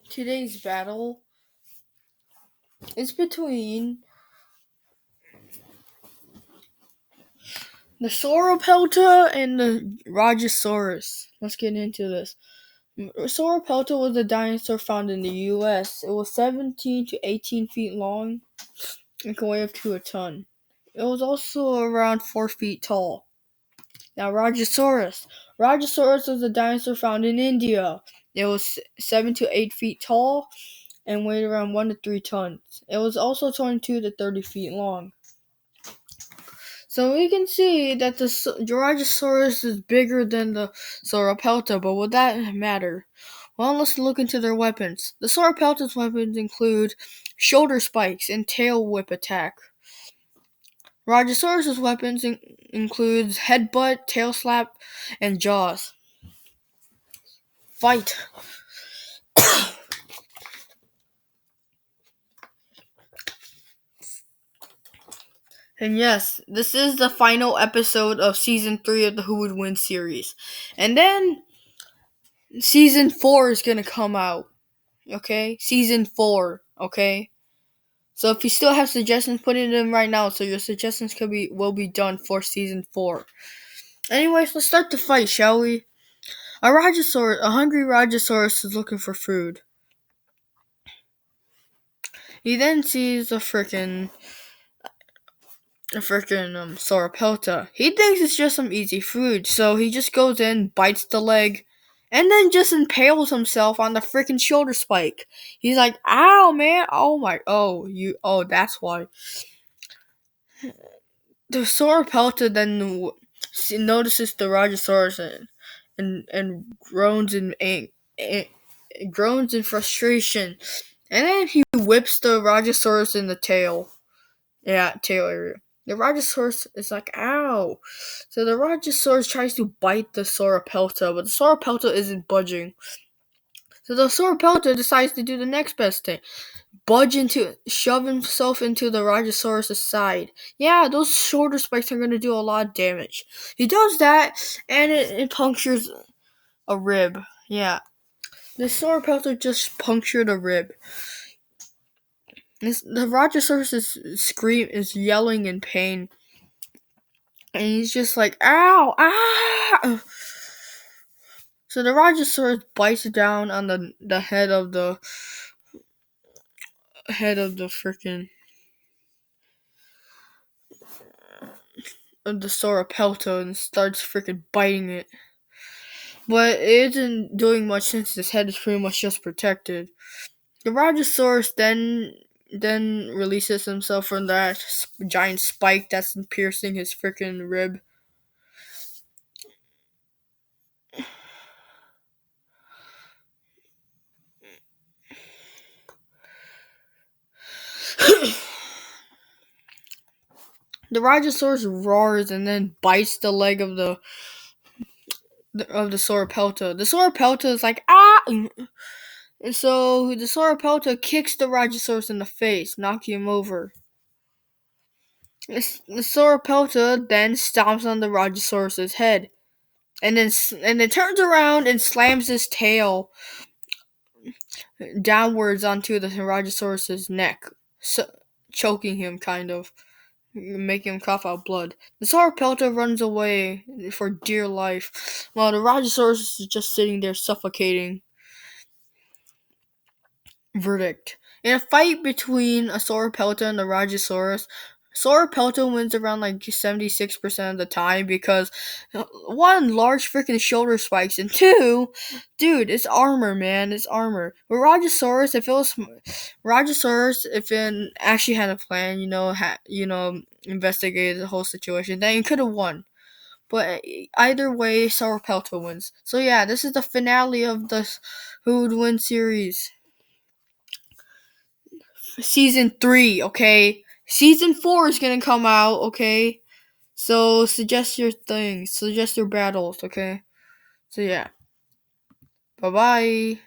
Today's battle is between the Sauropelta and the Rajasaurus. Let's get into this. Sauropelta was a dinosaur found in the U.S. It was 17 to 18 feet long and can weigh up to a ton. It was also around 4 feet tall. Now, Rajasaurus. Rajasaurus was a dinosaur found in India. It was 7 to 8 feet tall and weighed around 1 to 3 tons. It was also 22 to 30 feet long. So we can see that the Rajasaurus is bigger than the Sauropelta, but would that matter? Well, let's look into their weapons. The Sauropelta's weapons include shoulder spikes and tail whip attack. Rajasaurus' weapons includes headbutt, tail slap, and jaws. Fight! And yes, this is the final episode of Season 3 of the Who Would Win series. And then Season 4 is gonna come out. Okay? Season 4. Okay? So if you still have suggestions, put it in right now so your suggestions will be done for Season 4. Anyways, let's start the fight, shall we? A hungry Rajasaurus is looking for food. He then sees a frickin' Sauropelta. He thinks it's just some easy food, so he just goes in, bites the leg, and then just impales himself on the frickin' shoulder spike. He's like, ow, man, that's why. The Sauropelta then notices the Rajasaurus and groans groans in frustration. And then he whips the Rajasaurus in the tail. Yeah, tail area. The Rajasaurus is like, ow. So the Rajasaurus tries to bite the Sauropelta, but the Sauropelta isn't budging. So the Sauropelta decides to do the next best thing. Shove himself into the Rajasaurus' side. Yeah, those shoulder spikes are going to do a lot of damage. He does that, and it punctures a rib. Yeah. The Sauropelta just punctured a rib. The Rajasaurus is yelling in pain. And he's just like, ow, ah! So the Rajasaurus bites down on the head of the freaking of the Sauropelta and starts freaking biting it. But it isn't doing much since his head is pretty much just protected. The Rajasaurus then releases himself from that giant spike that's piercing his freaking rib. The Rajasaurus roars and then bites the leg of the Sauropelta. The Sauropelta is like, ah! And so the Sauropelta kicks the Rajasaurus in the face, knocking him over. The Sauropelta then stomps on the Rajasaurus' head, and then turns around and slams his tail downwards onto the Rajasaurus' neck, choking him, kind of, making him cough out blood. The Sauropelta runs away for dear life, while the Rajasaurus is just sitting there suffocating. Verdict. In a fight between a Sauropelta and the Rajasaurus, Sauropelta wins around like 76% of the time because one, large freaking shoulder spikes, and two, dude, it's armor, man, it's armor. But Rajasaurus, if it actually had a plan, investigated the whole situation, then it could have won. But either way, Sauropelta wins. So yeah, this is the finale of the Who Would Win series. Season 3, okay? Season 4 is gonna come out, okay? So suggest your things, suggest your battles, okay? So yeah. Bye-bye.